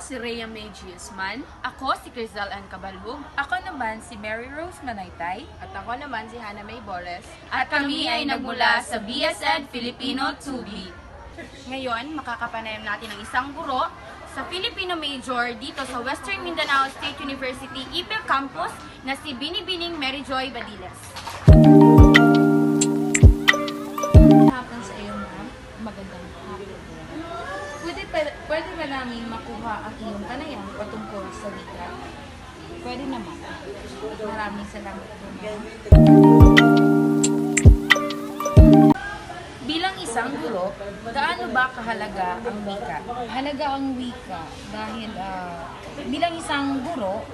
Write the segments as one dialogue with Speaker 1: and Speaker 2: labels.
Speaker 1: si Rhea May Giusman.
Speaker 2: Ako si Crizal Ann Cabalhug.
Speaker 3: Ako naman si Mary Rose Manaytay.
Speaker 1: At ako naman si Hannah May Bores.
Speaker 2: At kami ay nagmula sa BSED Filipino 2B. Ngayon, makakapanayam natin ang isang guro sa Filipino major dito sa Western Mindanao State University IPIL Campus na si Binibining Mary Joy Badiles.
Speaker 3: Hapon sa iyo, ma'am. Magandang hapon. Pwede ba namin makuha ang iyong panayam patungkol sa wika? Pwede naman. Maraming salamat po, ma'am. Bilang isang guro, gaano ba kahalaga ang wika? Halaga ang wika dahil bilang isang guro,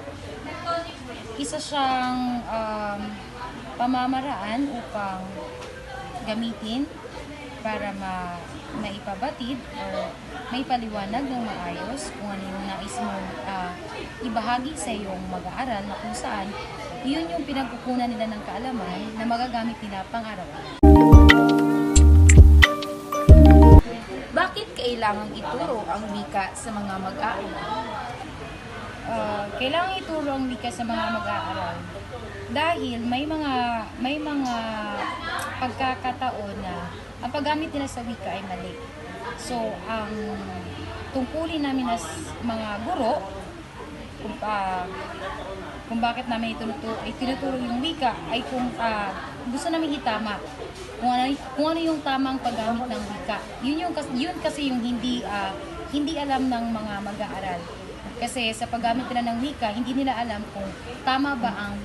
Speaker 3: isa siyang pamamaraan upang gamitin para maipabatid o maipaliwanag ng maayos kung ano yung nais mong ibahagi sa iyong mag-aaral na kung saan yun yung pinagkukunan nila ng kaalaman na magagamit nila pang-araw-araw. Bakit kailangang ituro ang wika sa mga mag-aaral? Kailangan ituro ang wika sa mga mag-aaral dahil may mga pagkakataon na ang paggamit nila sa wika ay mali. So, ang tungkulin namin as mga guro kung bakit namin tinuturo yung wika ay kung gusto namin itama kung ano yung tamang paggamit ng wika. Yun kasi yung hindi alam ng mga mag-aaral. Kasi sa paggamit nila ng wika, hindi nila alam kung tama ba ang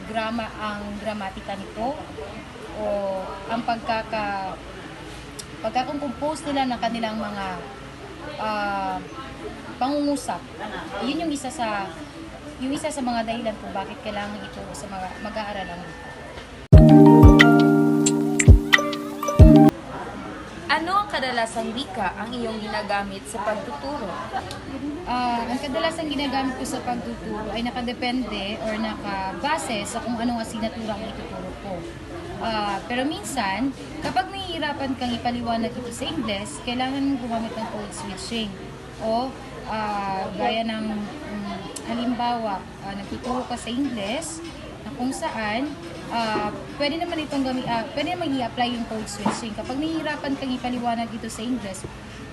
Speaker 3: gramatika nito o ang pagkakakompose nila ng kanilang mga pangungusap. Yun yung isa sa mga dahilan kung bakit kailangan ito sa mga mag-aaral ang wika. Ano ang kadalasang wika ang iyong ginagamit sa pagtuturo? Ang kadalasang ginagamit ko sa pagtuturo ay nakadepende or nakabase sa kung anong asignatura ang ituturo ko. Pero minsan, kapag nahihirapan kang ipaliwanag ito sa Ingles, kailangan mong gumamit ng code switching. O gaya ng halimbawa, nagtuturo ka sa Ingles na kung saan pwede naman i-apply yung code switching. Kapag nahihirapan kang ipaliwanag ito sa Ingles,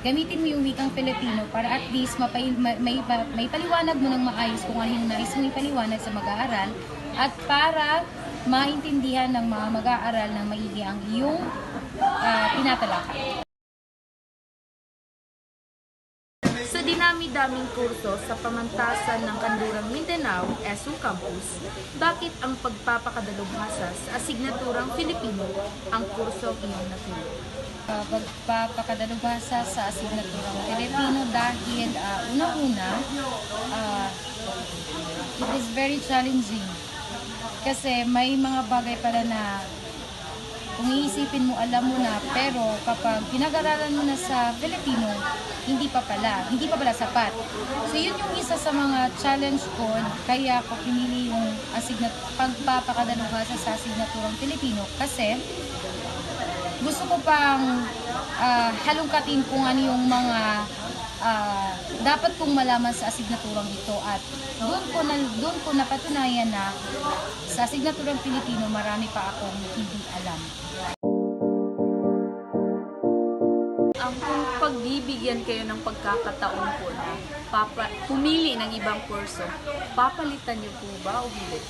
Speaker 3: gamitin mo yung wikang Filipino para at least may paliwanag mo ng maayos kung ano yung nais mong ipaliwanag sa mag-aaral at para maintindihan ng mga mag-aaral ng maigi ang iyong tinatalakay. Sa dinami-daming kurso sa pamantasan ng Kanlurang Mindanao, SU Campus, bakit ang pagpapakadalubhasa sa asignaturang Filipino ang kurso iyong naturo? Pagpapakadalubhasa sa asignaturang Filipino dahil unang-una, it is very challenging. Kasi may mga bagay pala na kung iisipin mo, alam mo na, pero kapag pinag-aralan mo na sa Filipino, hindi pa pala sapat. So yun yung isa sa mga challenge ko, kaya ako pinili yung pagpapakadalubhasa sa asignaturang Filipino kasi gusto ko pang halungkatin kung ano yung mga dapat kong malaman sa asignaturang ito at doon ko napatunayan na sa asignaturang Pilipino marami pa akong hindi alam.
Speaker 1: Ang kung pagbibigyan kayo ng pagkakataon po na pumili ng ibang kurso, papalitan niyo po ba o hindi?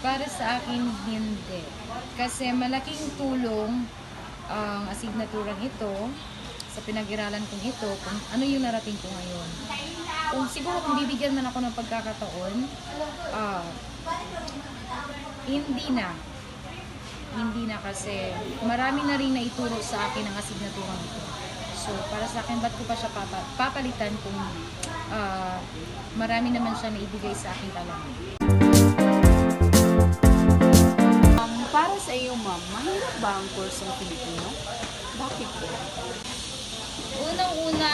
Speaker 3: Para sa akin, hindi. Kasi malaking tulong ang asignaturang ito sa pinag-iralan kong ito kung ano yung narating ko ngayon. Kung bibigyan man ako ng pagkakataon, hindi na kasi marami na rin naituro sa akin ang asignaturang ito. So, para sa akin, ba't ko pa siya papalitan kung marami naman siya naibigay sa akin talaga.
Speaker 1: Para sa iyo, ma'am, mahirap ba ang kursong Filipino? Bakit po?
Speaker 3: Unang-una,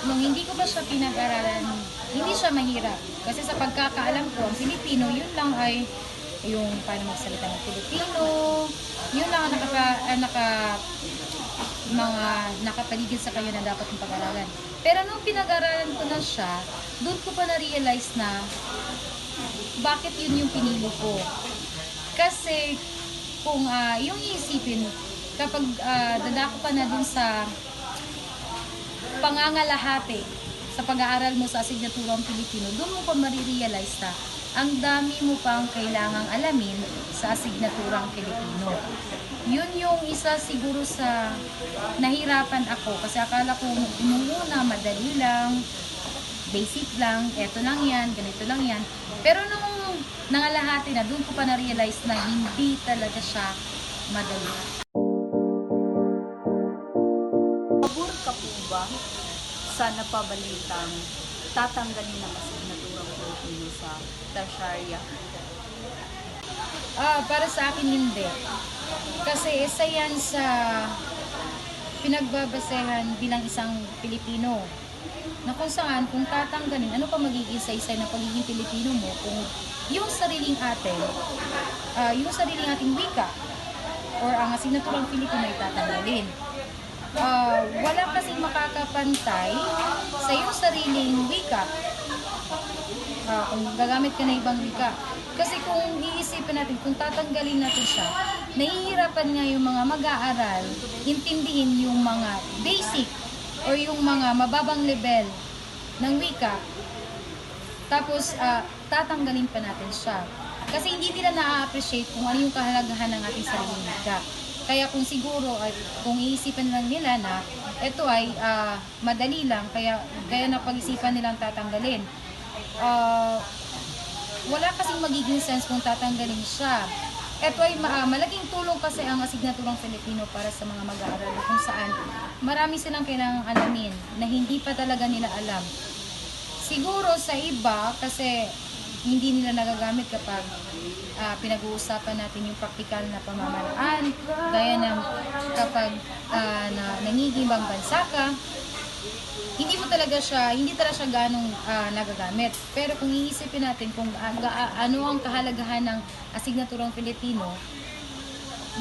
Speaker 3: nung hindi ko pa siya pinag-aralan, hindi siya mahirap. Kasi sa pagkakaalam ko, ang Filipino, yun lang ay yung paano magsalita ng Pilipino. Yun lang ang mga nakapaligid sa kayo na dapat mong pag-aralan. Pero nung pinag-aralan ko na siya, doon ko pa na-realize na bakit yun yung pinili ko. Kasi kung yung iisipin, kapag dadako ka na dun sa pangangalahati sa pag-aaral mo sa asignaturang Pilipino, doon mo pa marirealize na ang dami mo pang kailangang alamin sa asignaturang Pilipino. Yun yung isa siguro sa nahirapan ako kasi akala ko nung una madali lang, basic lang, eto lang yan, ganito lang yan. Pero nung nangalahati na, doon ko pa na-realize na hindi talaga siya madali.
Speaker 1: Pabor ka po ba sa napabalitang tatanggalin ng asignaturang Pilipino sa tersyarya?
Speaker 3: Para sa akin hindi. Kasi isa yan sa pinagbabasehan bilang isang Pilipino. Na kung saan, kung tatanggalin, ano pa magiging isa-isa na pagiging Pilipino mo kung yung sariling ating wika or ang asignaturang Pilipino ay tatanggalin. Wala kasing makakapantay sa iyong sariling wika kung gagamit ka na ibang wika. Kasi kung iisipin natin, kung tatanggalin natin siya, nahihirapan nga yung mga mag-aaral intindihin yung mga basic or yung mga mababang level ng wika. Tapos, tatanggalin pa natin siya. Kasi hindi nila na-appreciate kung ano yung kahalagahan ng ating sariling wika. Kaya kung siguro, kung iisipan lang nila na ito ay madali lang, kaya napag-isipan nilang tatanggalin. Wala kasing magiging sense kung tatanggalin siya. Ito ay malaking tulong kasi ang asignaturang Filipino para sa mga mag-aaral kung saan marami silang kailangang alamin na hindi pa talaga nila alam. Siguro sa iba, kasi hindi nila nagagamit kapag pinag-uusapan natin yung praktikal na pamamaraan, gaya ng kapag nangingibang bansa ka, hindi talaga siya ganong nagagamit. Pero kung iisipin natin kung ano ang kahalagahan ng asignaturang Filipino,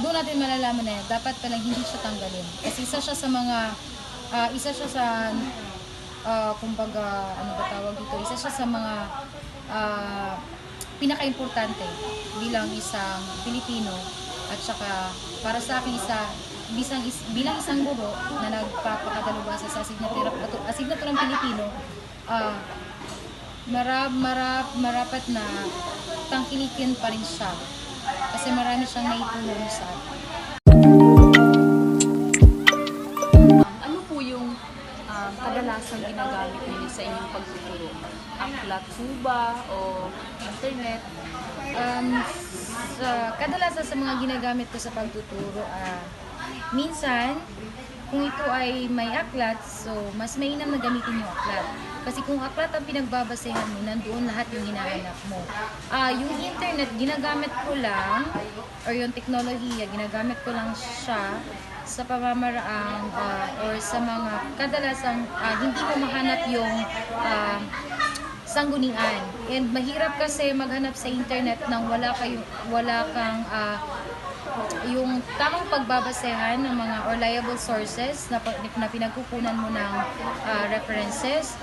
Speaker 3: doon natin malalaman na dapat palang hindi siya tanggalin. Kasi isa siya sa kumbaga, ano ba tawag dito? Isa siya sa mga pinaka-importante bilang isang Pilipino at saka para sa akin bilang isang guro na nagpapakadalubhasa sa asignaturang Pilipino, marapat na tangkilikin pa rin siya kasi marami siyang naitulong sa atin.
Speaker 1: Ano po yung kadalasang ginagamit ninyo sa inyong pagtuturo? Aklat po ba o internet?
Speaker 3: Kadalasan sa mga ginagamit ko sa pagtuturo, minsan, kung ito ay may aklat, so mas mainam na gamitin yung aklat. Kasi kung aklat ang pinagbabasehan mo, nandoon lahat yung hinahanap mo. Yung internet, ginagamit ko lang, or yung teknolohiya, ginagamit ko lang siya sa pamamaraang or sa mga kadalasang hindi mo mahanap yung sanggunian. And mahirap kasi maghanap sa internet nang wala kang yung tamang pagbabasehan ng mga reliable sources na pinagkukunan mo ng references.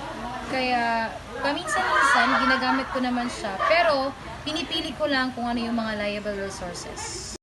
Speaker 3: Kaya paminsan-minsan ginagamit ko naman siya, pero pinipili ko lang kung ano yung mga reliable sources.